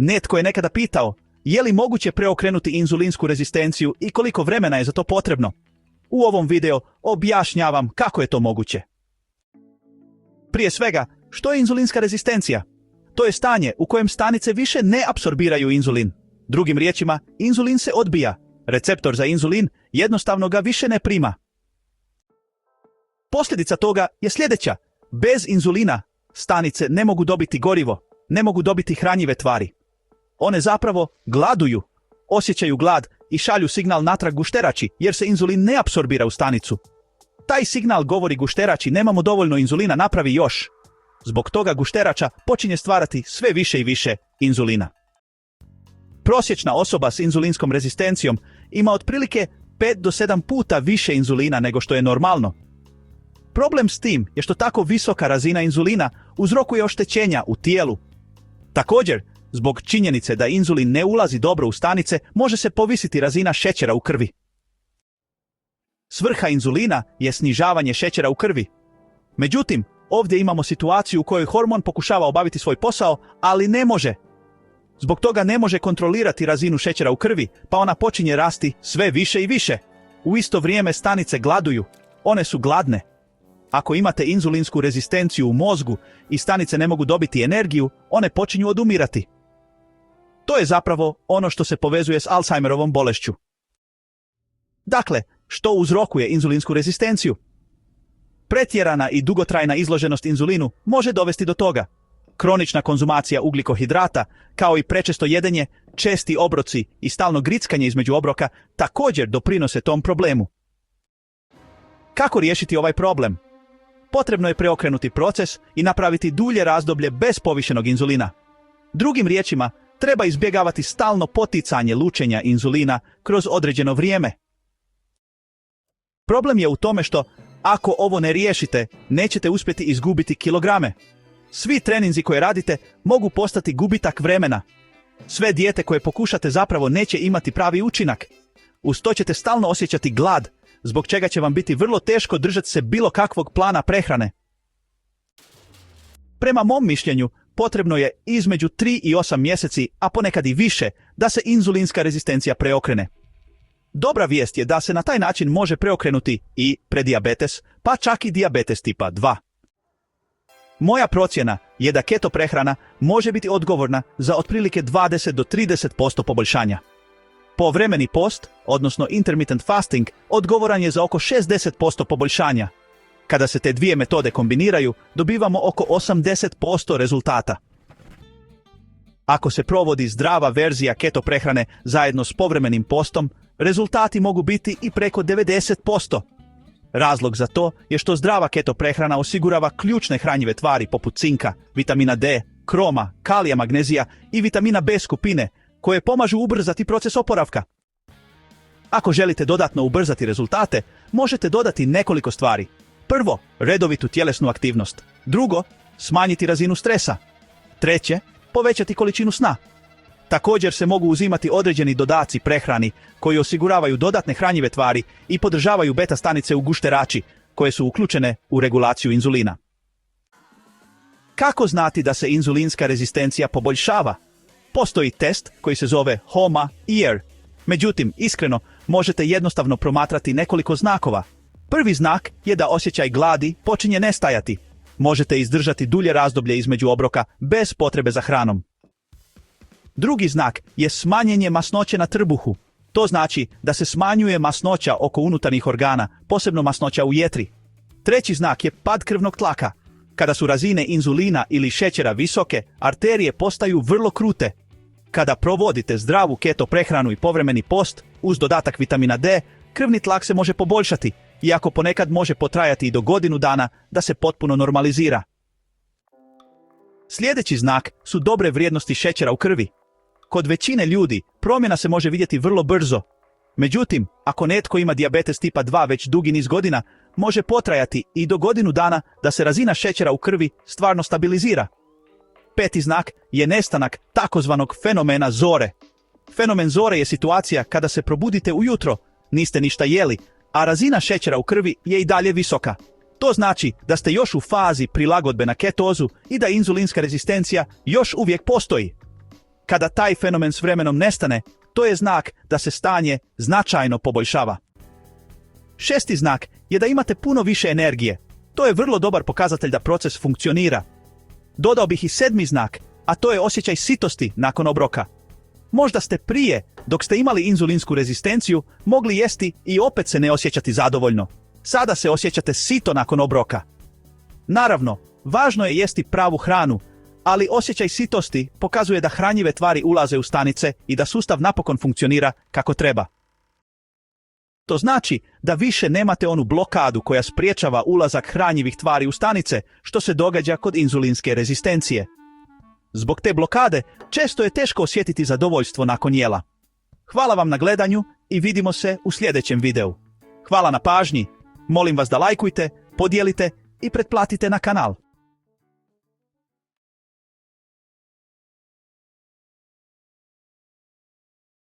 Netko je nekada pitao, je li moguće preokrenuti inzulinsku rezistenciju i koliko vremena je za to potrebno? U ovom videu objašnjavam kako je to moguće. Prije svega, što je inzulinska rezistencija? To je stanje u kojem stanice više ne apsorbiraju inzulin. Drugim riječima, inzulin se odbija. Receptor za inzulin jednostavno ga više ne prima. Posljedica toga je sljedeća. Bez inzulina stanice ne mogu dobiti gorivo, ne mogu dobiti hranjive tvari. One zapravo gladuju, osjećaju glad i šalju signal natrag gušterači jer se inzulin ne apsorbira u stanicu. Taj signal govori gušterači nemamo dovoljno inzulina, napravi još. Zbog toga gušterača počinje stvarati sve više i više inzulina. Prosječna osoba s inzulinskom rezistencijom ima otprilike 5 do 7 puta više inzulina nego što je normalno. Problem s tim je što tako visoka razina inzulina uzrokuje oštećenja u tijelu. Također, zbog činjenice da inzulin ne ulazi dobro u stanice, može se povisiti razina šećera u krvi. Svrha inzulina je snižavanje šećera u krvi. Međutim, ovdje imamo situaciju u kojoj hormon pokušava obaviti svoj posao, ali ne može. Zbog toga ne može kontrolirati razinu šećera u krvi, pa ona počinje rasti sve više i više. U isto vrijeme stanice gladuju. One su gladne. Ako imate inzulinsku rezistenciju u mozgu i stanice ne mogu dobiti energiju, one počinju odumirati. To je zapravo ono što se povezuje s Alzheimerovom bolešću. Dakle, što uzrokuje inzulinsku rezistenciju? Pretjerana i dugotrajna izloženost inzulinu može dovesti do toga. Kronična konzumacija ugljikohidrata, kao i prečesto jedenje, česti obroci i stalno grickanje između obroka također doprinose tom problemu. Kako riješiti ovaj problem? Potrebno je preokrenuti proces i napraviti dulje razdoblje bez povišenog inzulina. Drugim riječima, treba izbjegavati stalno poticanje lučenja inzulina kroz određeno vrijeme. Problem je u tome što, ako ovo ne riješite, nećete uspjeti izgubiti kilograme. Svi treninzi koje radite mogu postati gubitak vremena. Sve dijete koje pokušate zapravo neće imati pravi učinak. Uz to ćete stalno osjećati glad, zbog čega će vam biti vrlo teško držati se bilo kakvog plana prehrane. Prema mom mišljenju, potrebno je između 3 i 8 mjeseci, a ponekad i više, da se inzulinska rezistencija preokrene. Dobra vijest je da se na taj način može preokrenuti i predijabetes, pa čak i dijabetes tipa 2. Moja procjena je da keto prehrana može biti odgovorna za otprilike 20 do 30% poboljšanja. Povremeni post, odnosno intermittent fasting, odgovoran je za oko 60% poboljšanja. Kada se te dvije metode kombiniraju, dobivamo oko 80% rezultata. Ako se provodi zdrava verzija keto prehrane zajedno s povremenim postom, rezultati mogu biti i preko 90%. Razlog za to je što zdrava keto prehrana osigurava ključne hranjive tvari poput cinka, vitamina D, kroma, kalija, magnezija i vitamina B skupine, koje pomažu ubrzati proces oporavka. Ako želite dodatno ubrzati rezultate, možete dodati nekoliko stvari. Prvo, redovitu tjelesnu aktivnost. Drugo, smanjiti razinu stresa. Treće, povećati količinu sna. Također se mogu uzimati određeni dodaci prehrani koji osiguravaju dodatne hranjive tvari i podržavaju beta stanice u gušterači koje su uključene u regulaciju inzulina. Kako znati da se inzulinska rezistencija poboljšava? Postoji test koji se zove HOMA-IR. Međutim, iskreno, možete jednostavno promatrati nekoliko znakova. Prvi znak je da osjećaj gladi počinje nestajati. Možete izdržati dulje razdoblje između obroka bez potrebe za hranom. Drugi znak je smanjenje masnoće na trbuhu. To znači da se smanjuje masnoća oko unutarnjih organa, posebno masnoća u jetri. Treći znak je pad krvnog tlaka. Kada su razine inzulina ili šećera visoke, arterije postaju vrlo krute. Kada provodite zdravu keto prehranu i povremeni post, uz dodatak vitamina D, krvni tlak se može poboljšati, iako ponekad može potrajati i do godinu dana da se potpuno normalizira. Sljedeći znak su dobre vrijednosti šećera u krvi. Kod većine ljudi promjena se može vidjeti vrlo brzo. Međutim, ako netko ima dijabetes tipa 2 već dugi niz godina, može potrajati i do godinu dana da se razina šećera u krvi stvarno stabilizira. Peti znak je nestanak takozvanog fenomena zore. Fenomen zore je situacija kada se probudite ujutro, niste ništa jeli, a razina šećera u krvi je i dalje visoka. To znači da ste još u fazi prilagodbe na ketozu i da inzulinska rezistencija još uvijek postoji. Kada taj fenomen s vremenom nestane, to je znak da se stanje značajno poboljšava. Šesti znak je da imate puno više energije. To je vrlo dobar pokazatelj da proces funkcionira. Dodao bih i sedmi znak, a to je osjećaj sitosti nakon obroka. Možda ste prije, dok ste imali inzulinsku rezistenciju, mogli jesti i opet se ne osjećati zadovoljno. Sada se osjećate sito nakon obroka. Naravno, važno je jesti pravu hranu, ali osjećaj sitosti pokazuje da hranjive tvari ulaze u stanice i da sustav napokon funkcionira kako treba. To znači da više nemate onu blokadu koja spriječava ulazak hranjivih tvari u stanice, što se događa kod inzulinske rezistencije. Zbog te blokade često je teško osjetiti zadovoljstvo nakon jela. Hvala vam na gledanju i vidimo se u sljedećem videu. Hvala na pažnji, molim vas da lajkujte, podijelite i pretplatite na kanal.